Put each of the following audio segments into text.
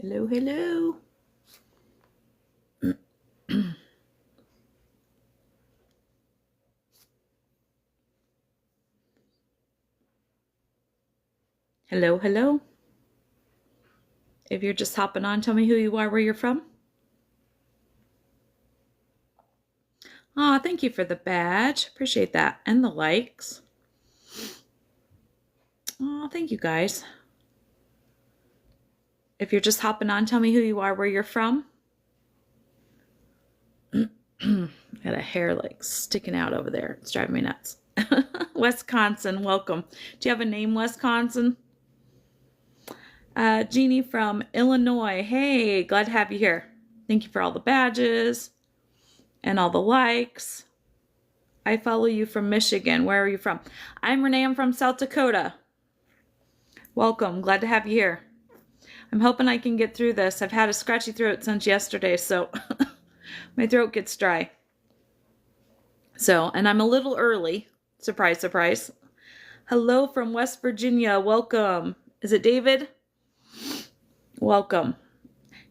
Hello, hello. Hello, hello. If you're just hopping on, tell me who you are, where you're from. Aw, thank you for the badge. Appreciate that. And the likes. Aw, thank you guys. If you're just hopping on, tell me who you are, where you're from. Got a hair like sticking out over there. It's driving me nuts. Wisconsin, welcome. Do you have a name, Wisconsin? Jeannie from Illinois. Hey, glad to have you here. Thank you for all the badges and all the likes. I follow you from Michigan. Where are you from? I'm Renee. I'm from South Dakota. Welcome. Glad to have you here. I'm hoping I can get through this. I've had a scratchy throat since yesterday, so my throat gets dry. So, and I'm a little early. Surprise, surprise. Hello from West Virginia. Welcome. Is it David? Welcome.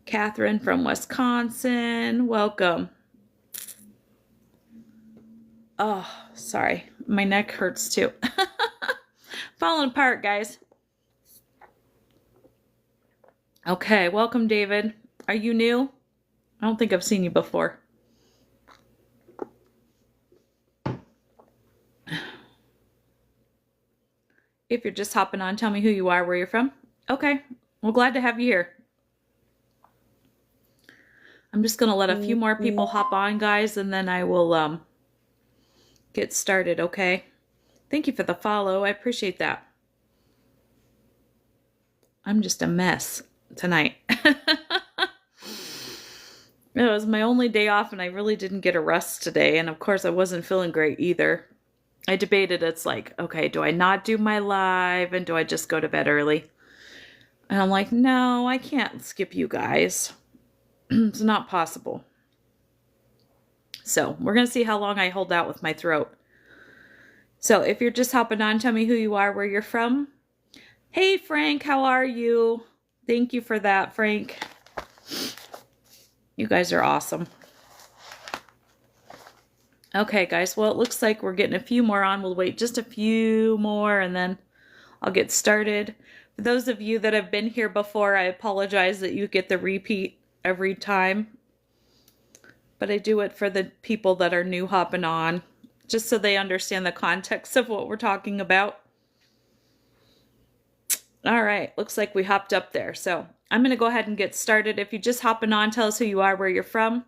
Catherine from Wisconsin. Welcome. Oh, sorry. My neck hurts too. Falling apart, guys. Okay, welcome, David. Are you new? I don't think I've seen you before. If you're just hopping on, tell me who you are, where you're from. Okay, well, glad to have you here. I'm just going to let a few more people hop on, guys, and then I will get started, okay? Thank you for the follow. I appreciate that. I'm just a mess tonight. It was my only day off, and I really didn't get a rest today, and of course, I wasn't feeling great either. I debated, it's like, okay, do I not do my live, and do I just go to bed early? And I'm like, no, I can't skip you guys. It's not possible. So we're going to see how long I hold out with my throat. So if you're just hopping on, tell me who you are, where you're from. Hey, Frank, how are you? Thank you for that, Frank. You guys are awesome. Okay, guys, well, it looks like we're getting a few more on. We'll wait just a few more, and then I'll get started. For those of you that have been here before, I apologize that you get the repeat every time. But I do it for the people that are new hopping on, just so they understand the context of what we're talking about. All right, looks like we hopped up there. So I'm going to go ahead and get started. If you're just hopping on, tell us who you are, where you're from.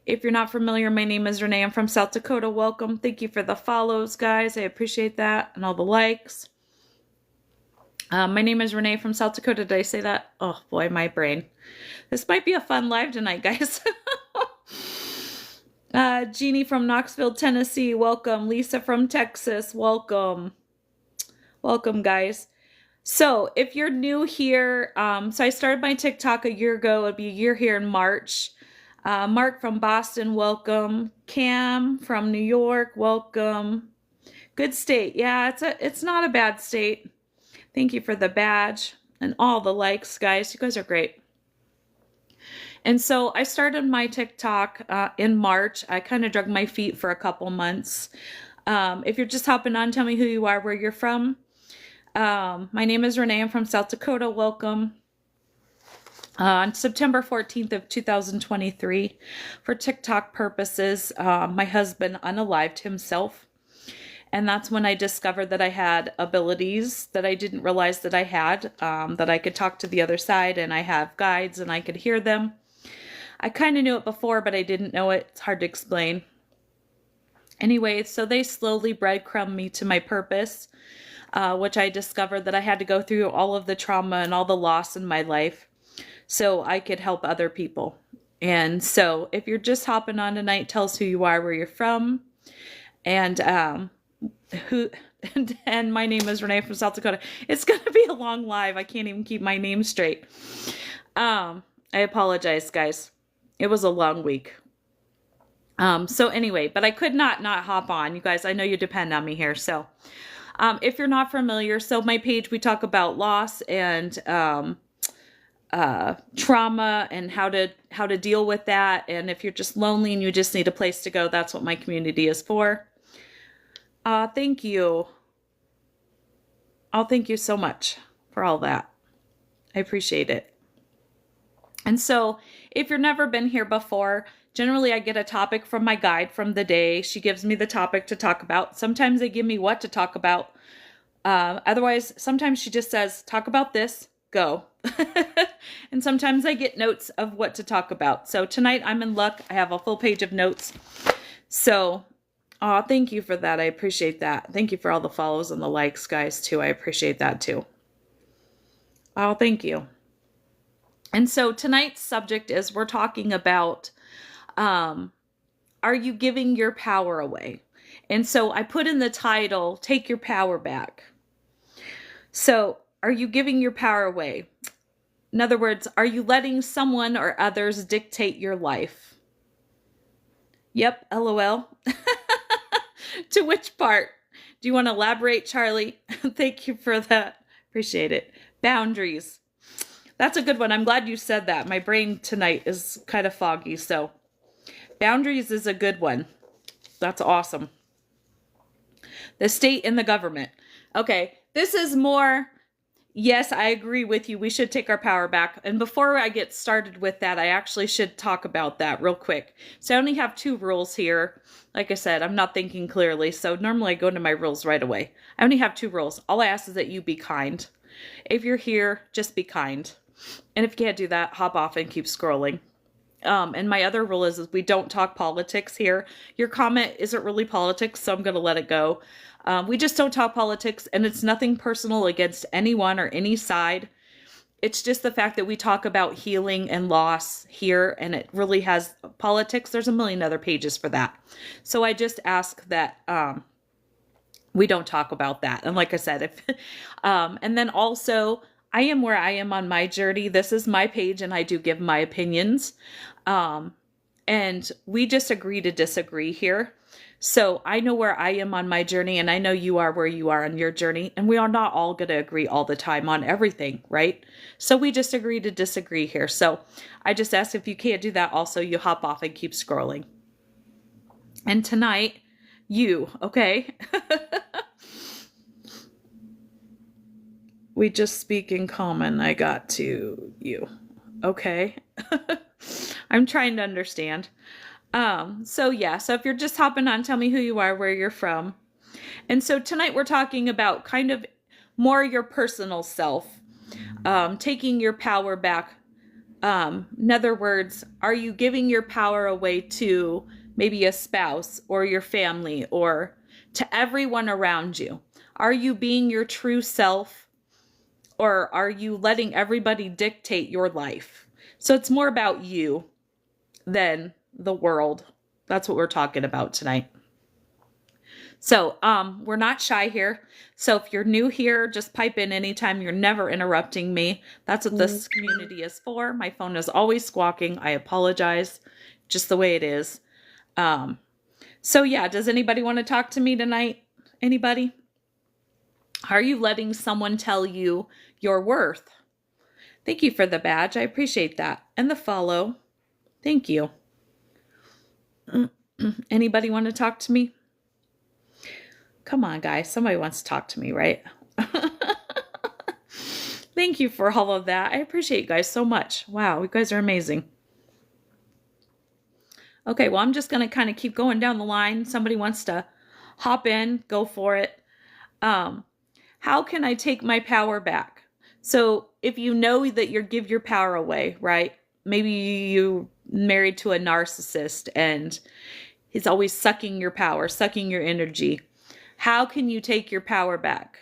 If you're not familiar, my name is Renee. I'm from South Dakota. Welcome. Thank you for the follows, guys. I appreciate that, and all the likes. My name is Renee from South Dakota. Did I say that? Oh, boy, my brain. This might be a fun live tonight, guys. Jeannie from Knoxville, Tennessee. Welcome. Lisa from Texas. Welcome. Welcome, guys. So if you're new here, so I started my TikTok a year ago. It'll be a year here in March. Mark from Boston, welcome. Cam from New York, welcome. Good state. Yeah, it's not a bad state. Thank you for the badge and all the likes, guys. You guys are great. And so I started my TikTok in March. I kind of drug my feet for a couple months. If you're just hopping on, tell me who you are, where you're from. My name is Renee. I'm from South Dakota. Welcome. On September 14th of 2023, for TikTok purposes, my husband unalived himself. And that's when I discovered that I had abilities that I didn't realize that I had, that I could talk to the other side, and I have guides and I could hear them. I kind of knew it before, but I didn't know it. It's hard to explain. Anyway, so they slowly breadcrumbed me to my purpose, which I discovered that I had to go through all of the trauma and all the loss in my life so I could help other people. And so if you're just hopping on tonight, tell us who you are, where you're from, and and my name is Renee from South Dakota. It's going to be a long live. I can't even keep my name straight. I apologize, guys. It was a long week. So anyway, but I could not hop on. You guys, I know you depend on me here. So if you're not familiar, so my page, we talk about loss and trauma and how to deal with that. And if you're just lonely and you just need a place to go, that's what my community is for. Thank you. Oh, thank you so much for all that. I appreciate it. And so if you've never been here before, generally I get a topic from my guide from the day. She gives me the topic to talk about. Sometimes they give me what to talk about. Otherwise, sometimes she just says, talk about this, go. And sometimes I get notes of what to talk about. So tonight I'm in luck. I have a full page of notes. So, thank you for that. I appreciate that. Thank you for all the follows and the likes, guys, too. I appreciate that, too. Oh, thank you. And so tonight's subject is we're talking about, are you giving your power away? And so I put in the title, Take Your Power Back. So are you giving your power away? In other words, are you letting someone or others dictate your life? Yep, LOL. To which part? Do you want to elaborate, Charlie? Thank you for that. Appreciate it. Boundaries. That's a good one. I'm glad you said that. My brain tonight is kind of foggy, so boundaries is a good one. That's awesome. The state and the government. Okay, this is more, yes, I agree with you. We should take our power back. And before I get started with that, I actually should talk about that real quick. So I only have 2 rules here. Like I said, I'm not thinking clearly, so normally I go into my rules right away. I only have 2 rules. All I ask is that you be kind. If you're here, just be kind. And if you can't do that, hop off and keep scrolling. And my other rule is we don't talk politics here. Your comment isn't really politics, so I'm going to let it go. We just don't talk politics, and it's nothing personal against anyone or any side. It's just the fact that we talk about healing and loss here, and it really has politics. There's a million other pages for that. So I just ask that we don't talk about that. And like I said, if and then also, I am where I am on my journey. This is my page, and I do give my opinions. And we just agree to disagree here. So I know where I am on my journey, and I know you are where you are on your journey, and we are not all going to agree all the time on everything, right? So we just agree to disagree here. So I just ask if you can't do that, also you hop off and keep scrolling. And tonight, okay? We just speak in common. I got to you. Okay. I'm trying to understand. So if you're just hopping on, tell me who you are, where you're from. And so tonight we're talking about kind of more your personal self, taking your power back. In other words, are you giving your power away to maybe a spouse or your family or to everyone around you? Are you being your true self, or are you letting everybody dictate your life? So it's more about you than the world. That's what we're talking about tonight. So we're not shy here. So if you're new here, just pipe in anytime. You're never interrupting me. That's what this community is for. My phone is always squawking. I apologize. Just the way it is. Does anybody want to talk to me tonight? Anybody? Are you letting someone tell you your worth? Thank you for the badge. I appreciate that. And the follow. Thank you. Anybody want to talk to me? Come on, guys. Somebody wants to talk to me, right? Thank you for all of that. I appreciate you guys so much. Wow, you guys are amazing. Okay, well, I'm just going to kind of keep going down the line. Somebody wants to hop in, go for it. How can I take my power back? So if you know that you give your power away, right? Maybe you married to a narcissist and he's always sucking your power, sucking your energy. How can you take your power back?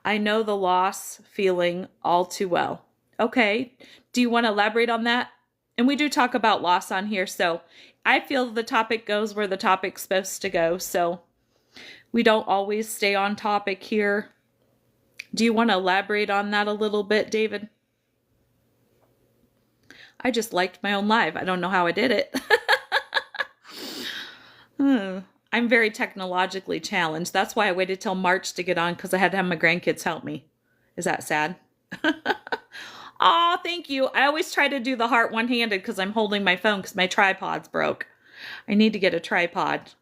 I know the loss feeling all too well. Okay. Do you want to elaborate on that? And we do talk about loss on here. So I feel the topic goes where the topic's supposed to go. So we don't always stay on topic here. Do you want to elaborate on that a little bit, David? I just liked my own live. I don't know how I did it. I'm very technologically challenged. That's why I waited till March to get on, because I had to have my grandkids help me. Is that sad? Aw, thank you. I always try to do the heart one-handed because I'm holding my phone because my tripod's broke. I need to get a tripod.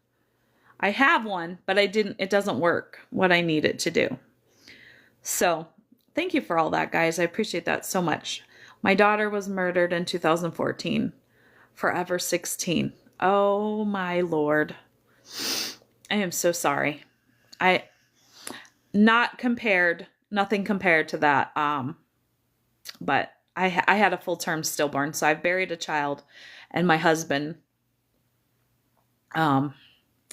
I have one, but it doesn't work what I need it to do. So thank you for all that, guys. I appreciate that so much. My daughter was murdered in 2014, forever 16. Oh my Lord. I am so sorry. Nothing compared to that. But I had a full-term stillborn, so I've buried a child, and my husband, I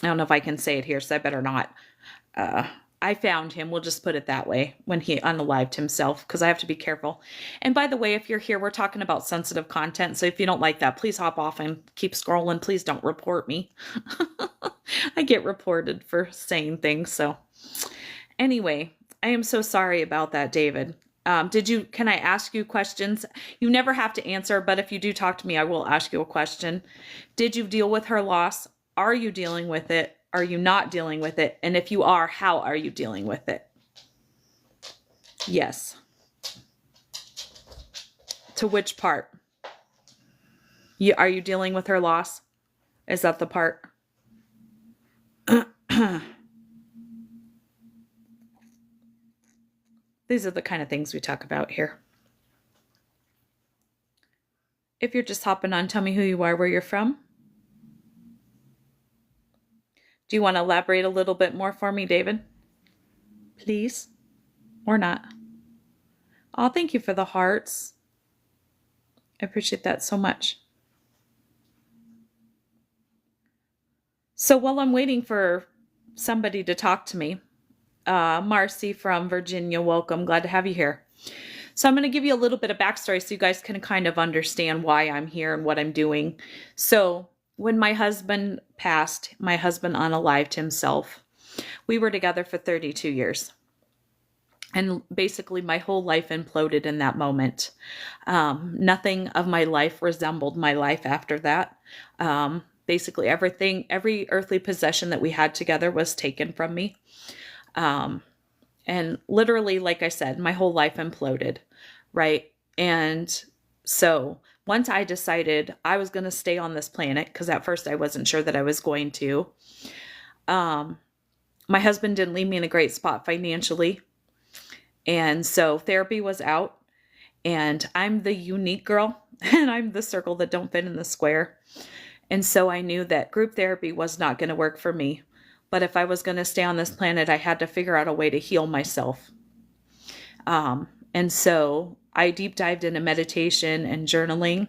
don't know if I can say it here, so I better not. I found him, we'll just put it that way, when he unalived himself, because I have to be careful. And by the way, if you're here, we're talking about sensitive content, so if you don't like that, please hop off and keep scrolling. Please don't report me. I get reported for saying things, so. Anyway, I am so sorry about that, David. Can I ask you questions? You never have to answer, but if you do talk to me, I will ask you a question. Did you deal with her loss? Are you dealing with it? Are you not dealing with it? And if you are, how are you dealing with it? Yes. To which part? Are you dealing with her loss? Is that the part? These are the kind of things we talk about here. If you're just hopping on, tell me who you are, where you're from. Do you want to elaborate a little bit more for me, David? Please? Or not? Oh, thank you for the hearts. I appreciate that so much. So while I'm waiting for somebody to talk to me, Marcy from Virginia, welcome. Glad to have you here. So I'm going to give you a little bit of backstory so you guys can kind of understand why I'm here and what I'm doing. So when my husband passed, my husband unalived himself. We were together for 32 years. And basically my whole life imploded in that moment. Nothing of my life resembled my life after that. Basically everything, every earthly possession that we had together was taken from me. And literally, like I said, my whole life imploded, right? And so once I decided I was going to stay on this planet, because at first I wasn't sure that I was going to, my husband didn't leave me in a great spot financially. And so therapy was out, and I'm the unique girl, and I'm the circle that don't fit in the square. And so I knew that group therapy was not going to work for me. But if I was going to stay on this planet, I had to figure out a way to heal myself. And so I deep dived into meditation and journaling.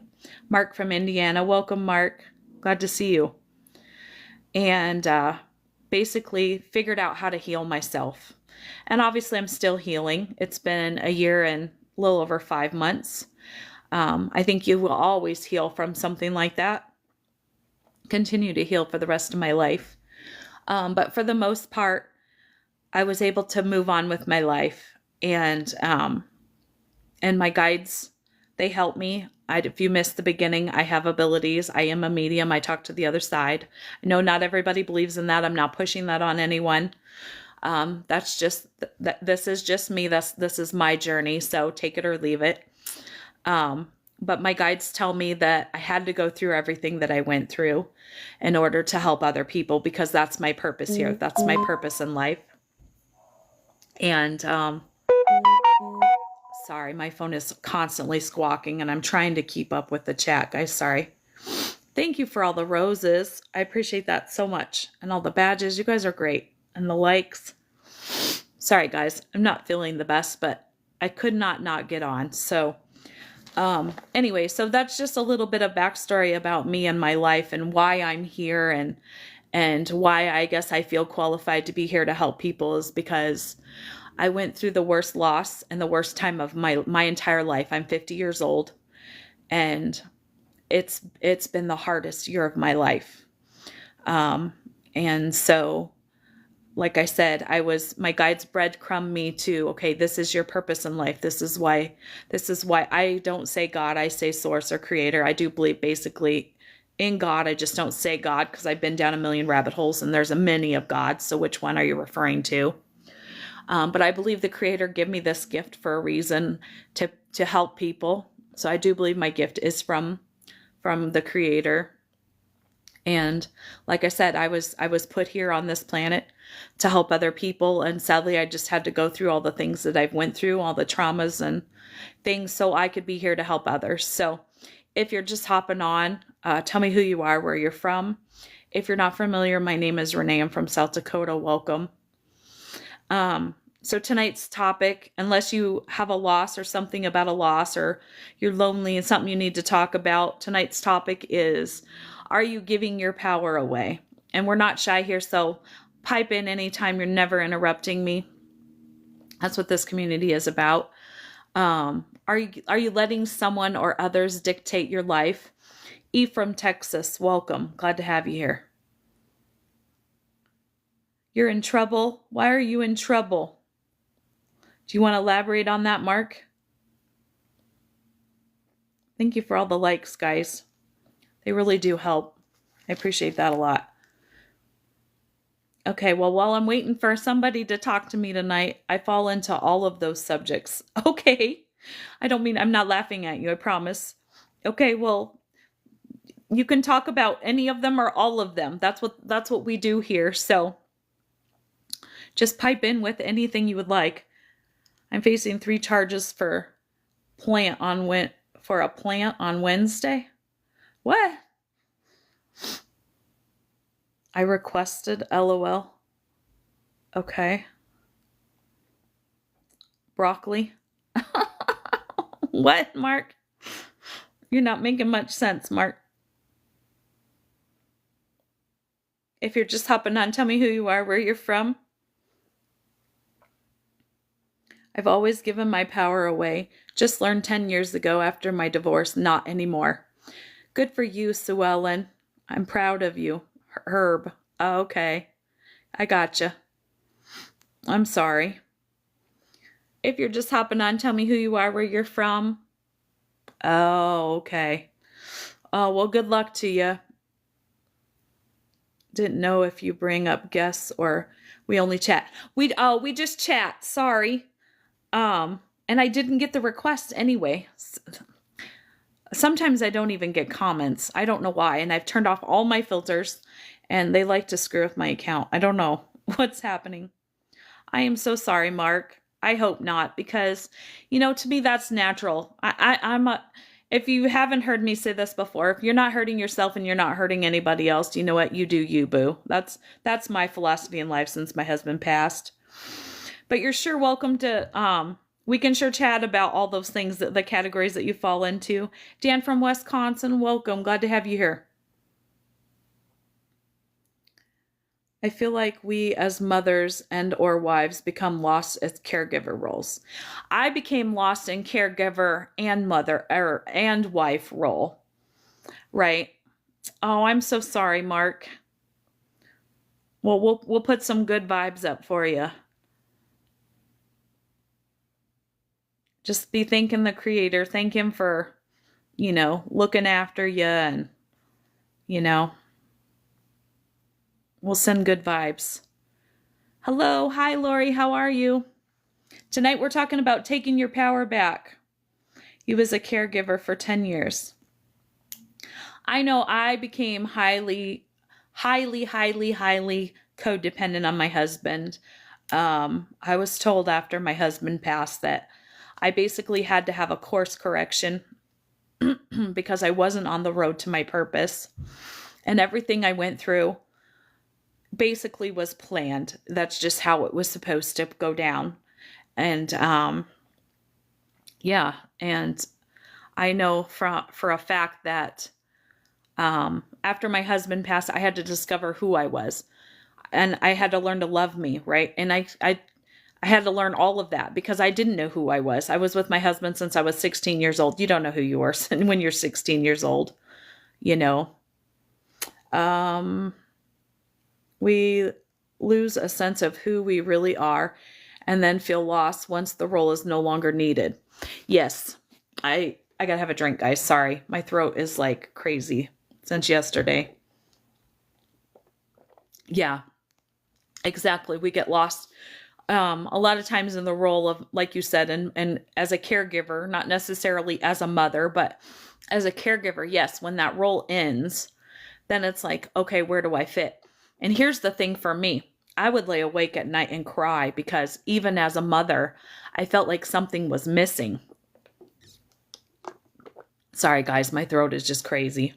Mark from Indiana. Welcome, Mark. Glad to see you. And basically figured out how to heal myself. And obviously I'm still healing. It's been a year and a little over 5 months. I think you will always heal from something like that. Continue to heal for the rest of my life. But for the most part, I was able to move on with my life, and my guides, they help me. If you missed the beginning, I have abilities. I am a medium. I talk to the other side. I know not everybody believes in that. I'm not pushing that on anyone. That's just, this is just me. This is my journey. So take it or leave it. But my guides tell me that I had to go through everything that I went through in order to help other people, because that's my purpose here. That's my purpose in life. And sorry, my phone is constantly squawking and I'm trying to keep up with the chat, guys. Sorry. Thank you for all the roses. I appreciate that so much. And all the badges. You guys are great. And the likes. Sorry, guys. I'm not feeling the best, but I could not get on. So anyway, so that's just a little bit of backstory about me and my life and why I'm here, and why I guess I feel qualified to be here to help people is because I went through the worst loss and the worst time of my entire life. I'm 50 years old, and it's been the hardest year of my life. And so, like I said, my guides breadcrumb me to, okay, this is your purpose in life. This is why I don't say God, I say source or creator. I do believe basically in God. I just don't say God because I've been down a million rabbit holes and there's a many of gods. So which one are you referring to? But I believe the Creator gave me this gift for a reason, to help people. So I do believe my gift is from the Creator. And like I said, I was put here on this planet to help other people. And sadly, I just had to go through all the things that I've went through, all the traumas and things, so I could be here to help others. So if you're just hopping on, tell me who you are, where you're from. If you're not familiar, my name is Renee. I'm from South Dakota. Welcome. So tonight's topic, unless you have a loss or something about a loss, or you're lonely and something you need to talk about, tonight's topic is, are you giving your power away? And we're not shy here, so pipe in anytime. You're never interrupting me. That's what this community is about. Are you letting someone or others dictate your life? E from Texas, welcome. Glad to have you here. You're in trouble. Why are you in trouble? Do you want to elaborate on that, Mark? Thank you for all the likes, guys. They really do help. I appreciate that a lot. Okay, well, while I'm waiting for somebody to talk to me tonight, I fall into all of those subjects. Okay. I'm not laughing at you, I promise. Okay, well, you can talk about any of them or all of them. That's what we do here. So just pipe in with anything you would like. I'm facing 3 charges for a plant on Wednesday. What? I requested LOL. Okay. Broccoli. What, Mark? You're not making much sense, Mark. If you're just hopping on, tell me who you are, where you're from. I've always given my power away. Just learned 10 years ago after my divorce, not anymore. Good for you, Sue Ellen. I'm proud of you. Herb. Oh, okay. I gotcha. I'm sorry. If you're just hopping on, tell me who you are, where you're from. Oh, okay. Oh, well, good luck to you. Didn't know if you bring up guests or we only chat. We just chat. Sorry. And I didn't get the request anyway. Sometimes I don't even get comments. I don't know why. And I've turned off all my filters and they like to screw with my account. I don't know what's happening. I am so sorry, Mark. I hope not, because, to me, that's natural. If you haven't heard me say this before, if you're not hurting yourself and you're not hurting anybody else, you know what? You do you, boo. That's my philosophy in life since my husband passed. But you're sure welcome to, we can sure chat about all those things, the categories that you fall into. Dan from Wisconsin, welcome. Glad to have you here. I feel like we as mothers and or wives become lost as caregiver roles. I became lost in caregiver and mother and wife role. Right? Oh, I'm so sorry, Mark. Well, we'll put some good vibes up for you. Just be thanking the Creator. Thank Him for, looking after you and, we'll send good vibes. Hello. Hi, Lori. How are you? Tonight we're talking about taking your power back. You was a caregiver for 10 years. I know I became highly codependent on my husband. I was told after my husband passed that I basically had to have a course correction because I wasn't on the road to my purpose. And everything I went through basically was planned. That's just how it was supposed to go down. And and I know for a fact that after my husband passed, I had to discover who I was. And I had to learn to love me, right? And I had to learn all of that because I didn't know who I was. I was with my husband since I was 16 years old. You don't know who you are when you're 16 years old, We lose a sense of who we really are and then feel lost once the role is no longer needed. Yes, I gotta have a drink, guys. Sorry. My throat is like crazy since yesterday. Yeah, exactly. We get lost. a lot of times in the role of, like you said, and as a caregiver, not necessarily as a mother, but as a caregiver, yes, when that role ends, then it's like, okay, where do I fit? And here's the thing for me. I would lay awake at night and cry because even as a mother, I felt like something was missing. Sorry, guys, my throat is just crazy.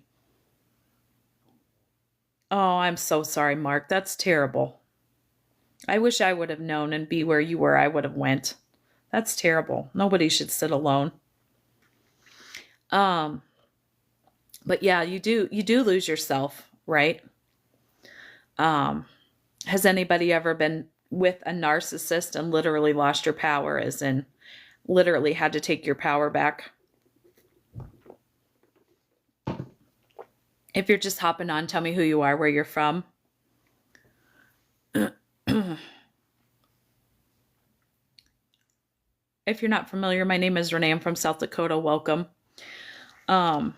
Oh, I'm so sorry, Mark. That's terrible. I wish I would have known and be where you were. I would have went. That's terrible. Nobody should sit alone. Um, but yeah, you do lose yourself, right? Um, has anybody ever been with a narcissist and literally lost your power, as in literally had to take your power back? If you're just hopping on, tell me who you are, where you're from. If you're not familiar, my name is Renee. I'm from South Dakota. Welcome. Um,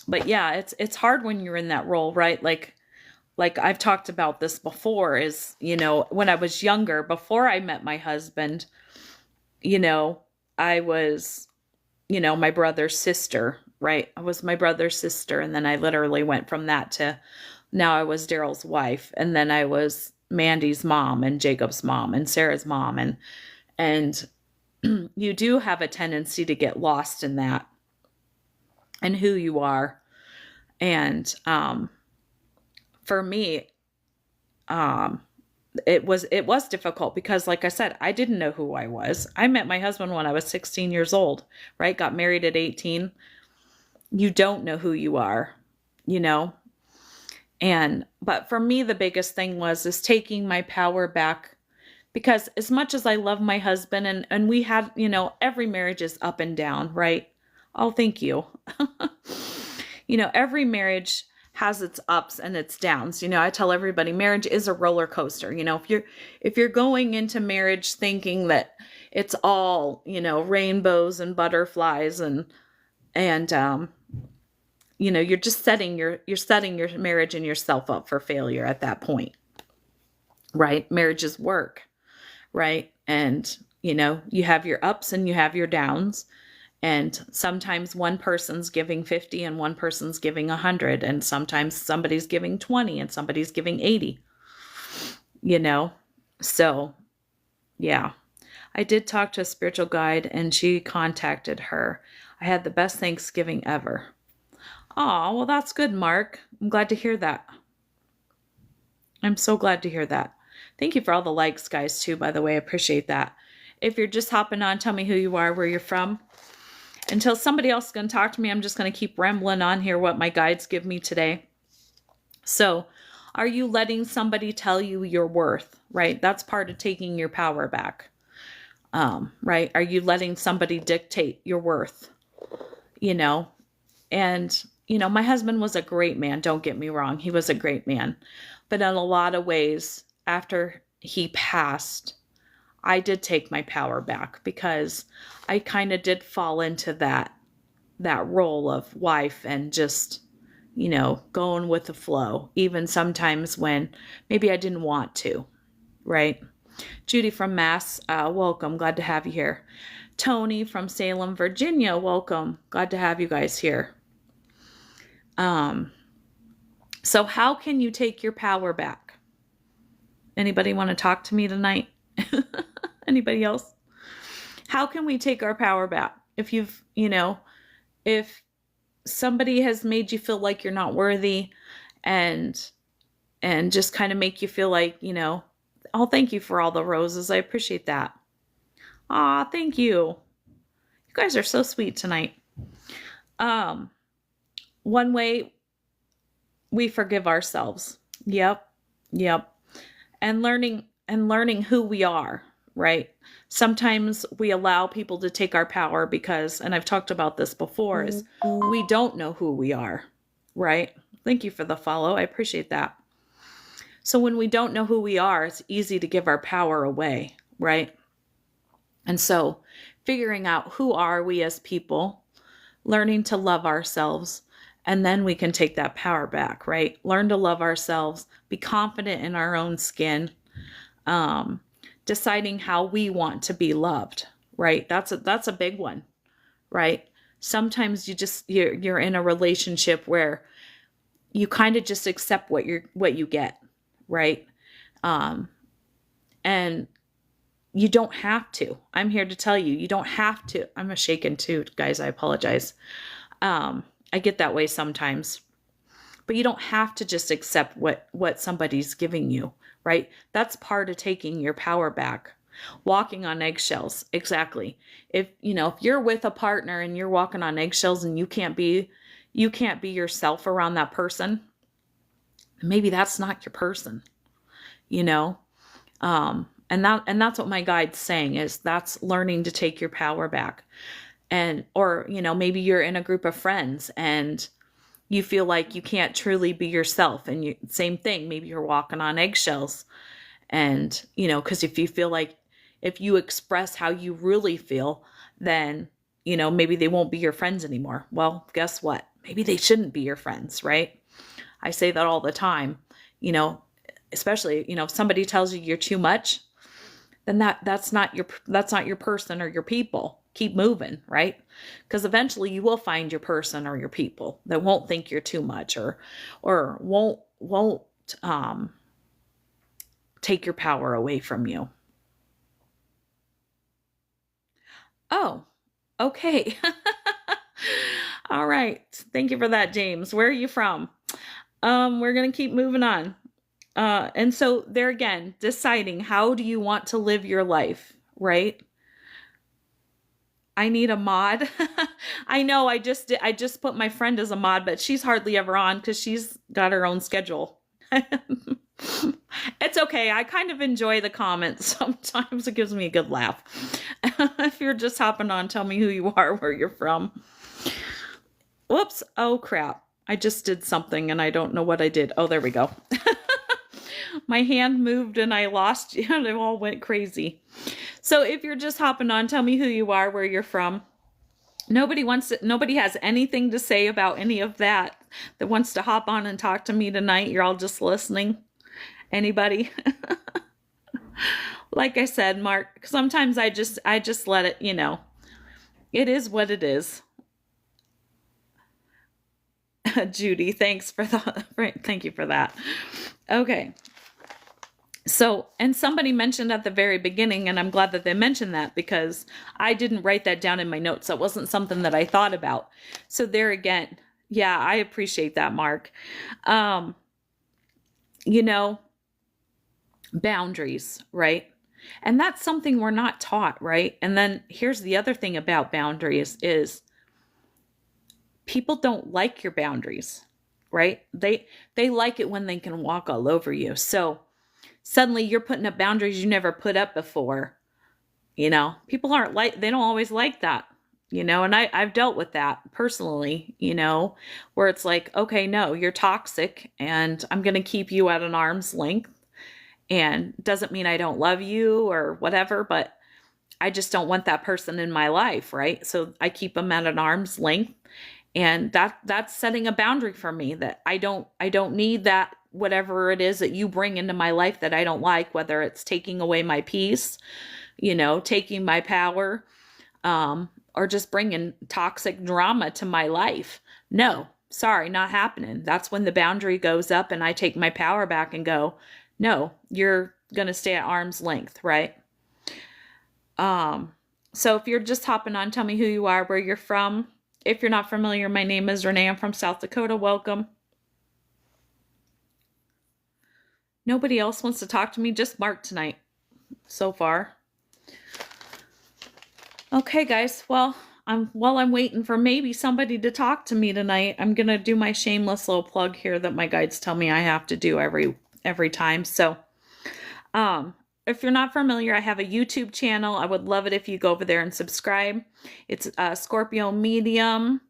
but yeah, it's hard when you're in that role, right? Like I've talked about this before, is, when I was younger, before I met my husband, you know, I was, my brother's sister, right? I was my brother's sister. And then I literally went from that to now I was Daryl's wife. And then I was Mandy's mom and Jacob's mom and Sarah's mom. And you do have a tendency to get lost in that and who you are. And for me, um, it was difficult because, like I said, I didn't know who I was. I met my husband when I was 16 years old, right? Got married at 18. You don't know who you are, you know? But for me, the biggest thing is taking my power back, because as much as I love my husband, and we had, every marriage is up and down, right? Oh, thank you. Every marriage has its ups and its downs. I tell everybody marriage is a roller coaster. If you're going into marriage thinking that it's all, rainbows and butterflies and you're just setting your marriage and yourself up for failure at that point. Right? Marriage is work, right? And you have your ups and you have your downs. And sometimes one person's giving 50 and one person's giving 100. And sometimes somebody's giving 20 and somebody's giving 80. So yeah, I did talk to a spiritual guide and she contacted her. I had the best Thanksgiving ever. Oh, well, that's good, Mark. I'm glad to hear that. I'm so glad to hear that. Thank you for all the likes, guys, too, by the way. I appreciate that. If you're just hopping on, tell me who you are, where you're from. Until somebody else is going to talk to me, I'm just going to keep rambling on here what my guides give me today. So, are you letting somebody tell you your worth, right? That's part of taking your power back, right? Are you letting somebody dictate your worth, And, my husband was a great man. Don't get me wrong. He was a great man. But in a lot of ways, after he passed, I did take my power back because I kind of did fall into that role of wife and just, going with the flow, even sometimes when maybe I didn't want to, right? Judy from Mass, welcome. Glad to have you here. Tony from Salem, Virginia, welcome. Glad to have you guys here. So how can you take your power back? Anybody want to talk to me tonight? Anybody else? How can we take our power back? If if somebody has made you feel like you're not worthy and just kind of make you feel like, oh, thank you for all the roses. I appreciate that. Aw, thank you. You guys are so sweet tonight. One way we forgive ourselves. Yep. And learning who we are, right? Sometimes we allow people to take our power because, and I've talked about this before, is we don't know who we are, right? Thank you for the follow. I appreciate that. So when we don't know who we are, it's easy to give our power away, right? And so figuring out who are we as people, learning to love ourselves, and then we can take that power back, right? Learn to love ourselves, be confident in our own skin, deciding how we want to be loved, right? That's a big one, right? Sometimes you're in a relationship where you kind of just accept what you get, right? Um, and you don't have to. I'm here to tell you, you don't have to. I'm a shaken too, guys. I apologize. I get that way sometimes, but you don't have to just accept what somebody's giving you, right? That's part of taking your power back. Walking on eggshells. Exactly. If you're with a partner and you're walking on eggshells and you can't be yourself around that person, maybe that's not your person, you know? And that's what my guide's saying, is that's learning to take your power back. Or maybe you're in a group of friends and you feel like you can't truly be yourself, and same thing, maybe you're walking on eggshells. And because if you express how you really feel, then maybe they won't be your friends anymore. Well, guess what? Maybe they shouldn't be your friends, right? I say that all the time, especially if somebody tells you you're too much, then that's not your person or your people. Keep moving, right? Because eventually you will find your person or your people that won't think you're too much, or won't take your power away from you. Oh, okay. All right. Thank you for that, James. Where are you from? We're going to keep moving on. And so there again, deciding how do you want to live your life, right? I need a mod. I know I just put my friend as a mod, but she's hardly ever on because she's got her own schedule. It's okay. I kind of enjoy the comments. Sometimes it gives me a good laugh. If you're just hopping on, tell me who you are, where you're from. Whoops. Oh, crap. I just did something and I don't know what I did. Oh, there we go. My hand moved and I lost you and it all went crazy. So if you're just hopping on, tell me who you are, where you're from. Nobody has anything to say about any of that wants to hop on and talk to me tonight. You're all just listening. Anybody? Like I said, Mark, sometimes I just let it, it is what it is. Judy, thank you for that. Okay. So, and somebody mentioned at the very beginning, and I'm glad that they mentioned that because I didn't write that down in my notes. That wasn't something that I thought about. So there again, yeah, I appreciate that, Mark. Boundaries, right? And that's something we're not taught, right? And then here's the other thing about boundaries is people don't like your boundaries, right? They like it when they can walk all over you. So suddenly you're putting up boundaries you never put up before. People they don't always like that, and I've dealt with that personally, where it's like, okay, no, you're toxic and I'm going to keep you at an arm's length. And doesn't mean I don't love you or whatever, but I just don't want that person in my life, right? So I keep them at an arm's length. And that's setting a boundary for me, that I don't need that, whatever it is that you bring into my life that I don't like, whether it's taking away my peace, taking my power, or just bringing toxic drama to my life. No, sorry, not happening. That's when the boundary goes up and I take my power back and go, no, you're going to stay at arm's length, right? So if you're just hopping on, tell me who you are, where you're from. If you're not familiar, my name is Renee. I'm from South Dakota. Welcome. Nobody else wants to talk to me, just Mark tonight so far. Okay, guys. Well, while I'm waiting for maybe somebody to talk to me tonight, I'm going to do my shameless little plug here that my guides tell me I have to do every time. So, if you're not familiar, I have a YouTube channel. I would love it if you go over there and subscribe. It's Scorpio Medium.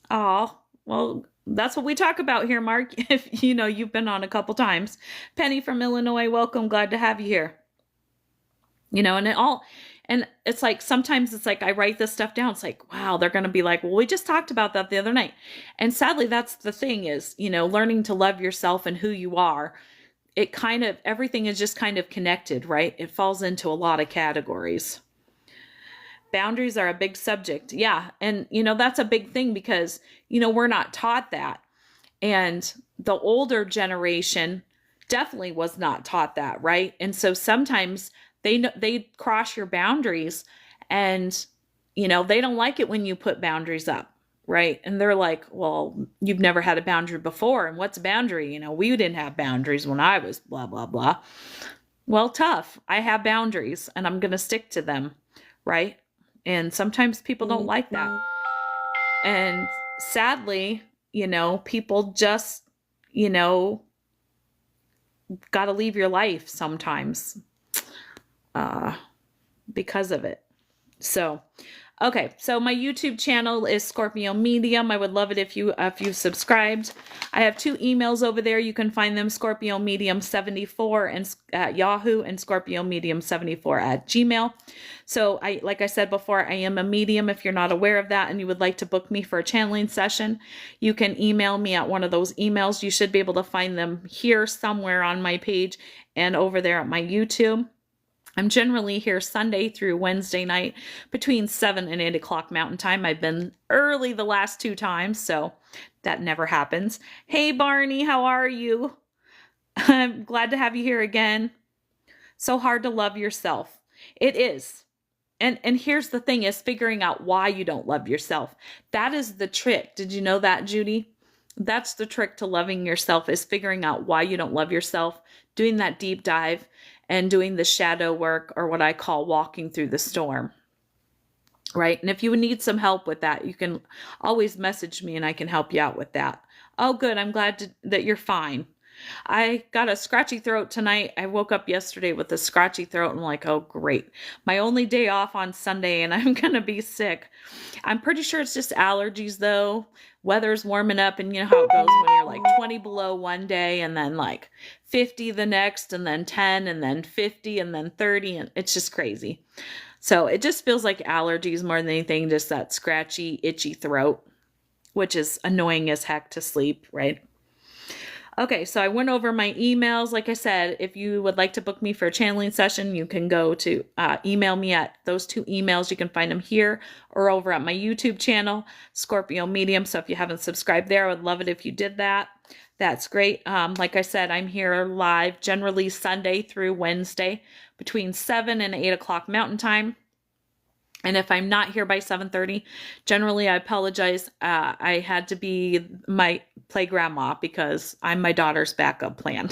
Oh, well, that's what we talk about here, Mark. If you've been on a couple times. Penny from Illinois, welcome. Glad to have you here. And it's like, sometimes it's like I write this stuff down. It's like, wow, they're going to be like, well, we just talked about that the other night. And sadly, that's the thing is, learning to love yourself and who you are it kind of, everything is just kind of connected, right? It falls into a lot of categories. Boundaries are a big subject. Yeah. And, that's a big thing because, we're not taught that. And the older generation definitely was not taught that, right? And so sometimes they cross your boundaries and, they don't like it when you put boundaries up, right? And they're like, well, you've never had a boundary before. And what's a boundary? We didn't have boundaries when I was blah, blah, blah. Well, tough. I have boundaries and I'm going to stick to them, right? And sometimes people don't like that. And sadly, people just, got to leave your life sometimes because of it. So, okay. So my YouTube channel is Scorpio Medium. I would love it if you subscribed. I have 2 emails over there. You can find them Scorpio Medium 74 and at Yahoo and Scorpio Medium 74 at Gmail. So like I said before, I am a medium. If you're not aware of that and you would like to book me for a channeling session, you can email me at one of those emails. You should be able to find them here somewhere on my page and over there at my YouTube. I'm generally here Sunday through Wednesday night between 7 and 8 o'clock Mountain Time. I've been early the last 2 times, so that never happens. Hey, Barney, how are you? I'm glad to have you here again. So hard to love yourself. It is. And here's the thing is figuring out why you don't love yourself. That is the trick. Did you know that, Judy? That's the trick to loving yourself is figuring out why you don't love yourself, doing that deep dive, and doing the shadow work, or what I call walking through the storm, right? And if you need some help with that, you can always message me and I can help you out with that. Oh, good. I'm glad that you're fine. I got a scratchy throat tonight. I woke up yesterday with a scratchy throat and I'm like, oh, great. My only day off on Sunday and I'm going to be sick. I'm pretty sure it's just allergies though. Weather's warming up and you know how it goes when you're like 20 below one day and then like 50 the next and then 10 and then 50 and then 30 and it's just crazy. So it just feels like allergies more than anything, just that scratchy, itchy throat, which is annoying as heck to sleep, right? Okay, so I went over my emails. Like I said, if you would like to book me for a channeling session, you can go to email me at those 2 emails. You can find them here or over at my YouTube channel, Scorpio Medium. So if you haven't subscribed there, I would love it if you did that. That's great. Like I said, I'm here live generally Sunday through Wednesday between 7 and 8 o'clock Mountain Time. And if I'm not here by 7:30, generally I apologize. I had to play grandma because I'm my daughter's backup plan.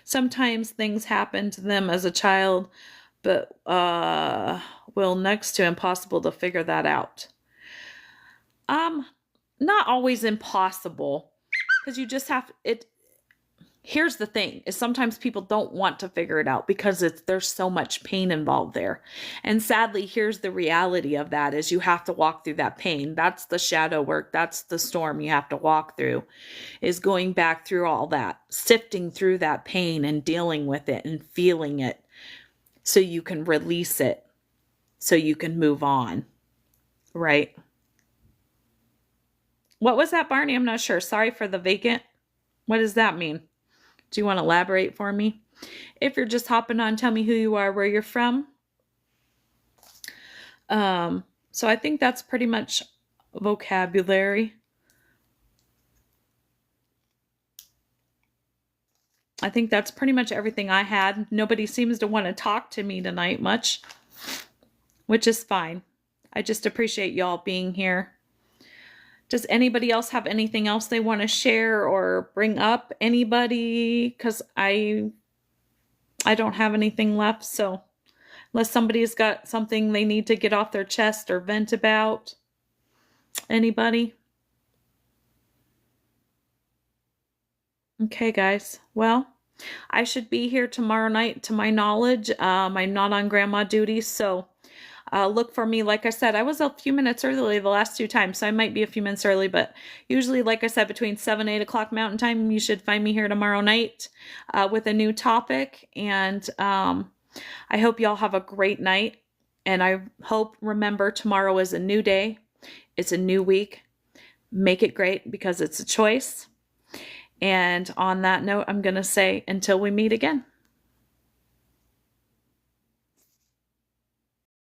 Sometimes things happen to them as a child, but next to impossible to figure that out. Not always impossible, because you just have it. Here's the thing is sometimes people don't want to figure it out because there's so much pain involved there. And sadly, here's the reality of that is you have to walk through that pain. That's the shadow work. That's the storm you have to walk through, is going back through all that, sifting through that pain and dealing with it and feeling it so you can release it, so you can move on, right? What was that, Barney? I'm not sure. Sorry for the vacant. What does that mean? Do you want to elaborate for me? If you're just hopping on, tell me who you are, where you're from. So I think that's pretty much vocabulary. I think that's pretty much everything I had. Nobody seems to want to talk to me tonight much, which is fine. I just appreciate y'all being here. Does anybody else have anything else they want to share or bring up? Anybody? Because I don't have anything left. So unless somebody's got something they need to get off their chest or vent about. Anybody? Okay, guys. Well, I should be here tomorrow night to my knowledge. I'm not on grandma duty, so look for me. Like I said, I was a few minutes early the last 2 times, so I might be a few minutes early, but usually, like I said, between 7 and 8 o'clock Mountain Time, you should find me here tomorrow night with a new topic. And I hope y'all have a great night. And I hope, remember, tomorrow is a new day. It's a new week. Make it great because it's a choice. And on that note, I'm going to say until we meet again.